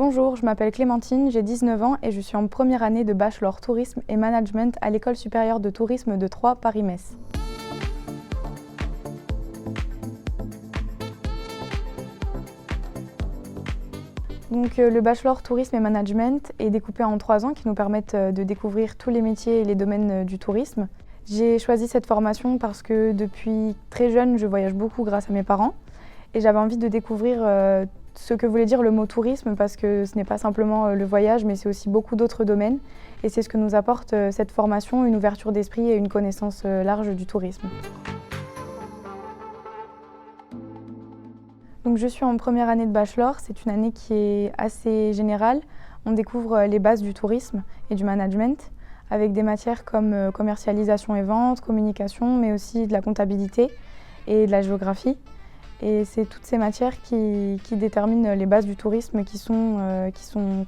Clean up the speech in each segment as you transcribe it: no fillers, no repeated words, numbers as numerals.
Bonjour, je m'appelle Clémentine, j'ai 19 ans et je suis en première année de bachelor tourisme et management à l'École supérieure de tourisme de Troyes, Paris-Metz. Donc, le bachelor tourisme et management est découpé en 3 ans qui nous permettent de découvrir tous les métiers et les domaines du tourisme. J'ai choisi cette formation parce que depuis très jeune, je voyage beaucoup grâce à mes parents et j'avais envie de découvrir ce que voulait dire le mot tourisme parce que ce n'est pas simplement le voyage mais c'est aussi beaucoup d'autres domaines et c'est ce que nous apporte cette formation, une ouverture d'esprit et une connaissance large du tourisme. Donc je suis en première année de bachelor, c'est une année qui est assez générale. On découvre les bases du tourisme et du management avec des matières comme commercialisation et vente, communication, mais aussi de la comptabilité et de la géographie. Et c'est toutes ces matières qui déterminent les bases du tourisme qui sont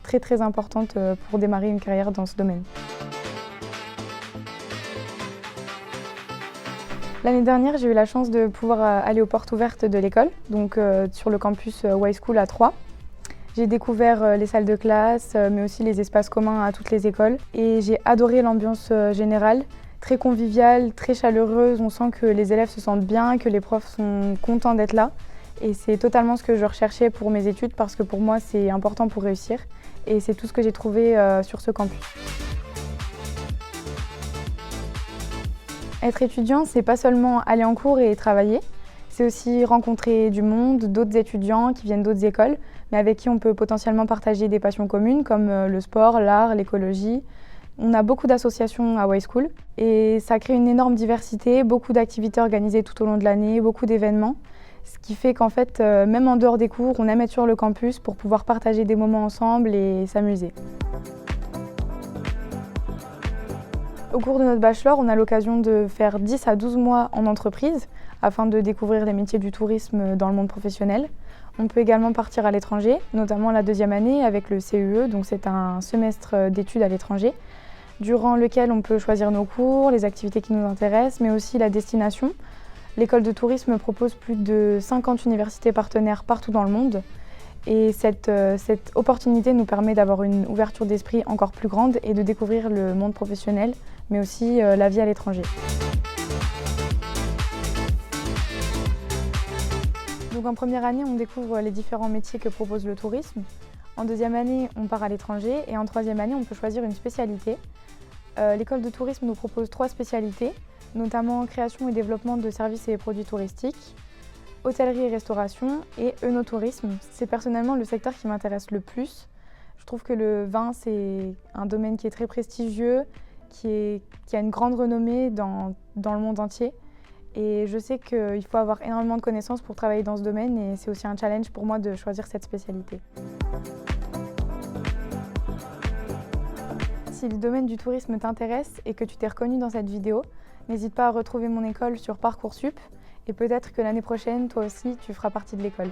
très très importantes pour démarrer une carrière dans ce domaine. L'année dernière, j'ai eu la chance de pouvoir aller aux portes ouvertes de l'école, donc sur le campus Y School à Troyes. J'ai découvert les salles de classe, mais aussi les espaces communs à toutes les écoles. Et j'ai adoré l'ambiance générale, très conviviale, très chaleureuse. On sent que les élèves se sentent bien, que les profs sont contents d'être là. Et c'est totalement ce que je recherchais pour mes études parce que pour moi, c'est important pour réussir. Et c'est tout ce que j'ai trouvé sur ce campus. Être étudiant, c'est pas seulement aller en cours et travailler, c'est aussi rencontrer du monde, d'autres étudiants qui viennent d'autres écoles, mais avec qui on peut potentiellement partager des passions communes comme le sport, l'art, l'écologie. On a beaucoup d'associations à Y School et ça crée une énorme diversité, beaucoup d'activités organisées tout au long de l'année, beaucoup d'événements, ce qui fait qu'en fait, même en dehors des cours, on aime être sur le campus pour pouvoir partager des moments ensemble et s'amuser. Au cours de notre bachelor, on a l'occasion de faire 10 à 12 mois en entreprise afin de découvrir les métiers du tourisme dans le monde professionnel. On peut également partir à l'étranger, notamment la 2e année avec le CUE, donc c'est un semestre d'études à l'étranger, durant lequel on peut choisir nos cours, les activités qui nous intéressent, mais aussi la destination. L'école de tourisme propose plus de 50 universités partenaires partout dans le monde. Et cette opportunité nous permet d'avoir une ouverture d'esprit encore plus grande et de découvrir le monde professionnel, mais aussi la vie à l'étranger. Donc en première année, on découvre les différents métiers que propose le tourisme. En 2e année, on part à l'étranger et en 3e année, on peut choisir une spécialité. L'école de tourisme nous propose 3 spécialités, notamment création et développement de services et produits touristiques, hôtellerie et restauration et œnotourisme. C'est personnellement le secteur qui m'intéresse le plus. Je trouve que le vin, c'est un domaine qui est très prestigieux, qui a une grande renommée dans le monde entier. Et je sais qu'il faut avoir énormément de connaissances pour travailler dans ce domaine et c'est aussi un challenge pour moi de choisir cette spécialité. Si le domaine du tourisme t'intéresse et que tu t'es reconnu dans cette vidéo, n'hésite pas à retrouver mon école sur Parcoursup et peut-être que l'année prochaine, toi aussi, tu feras partie de l'école.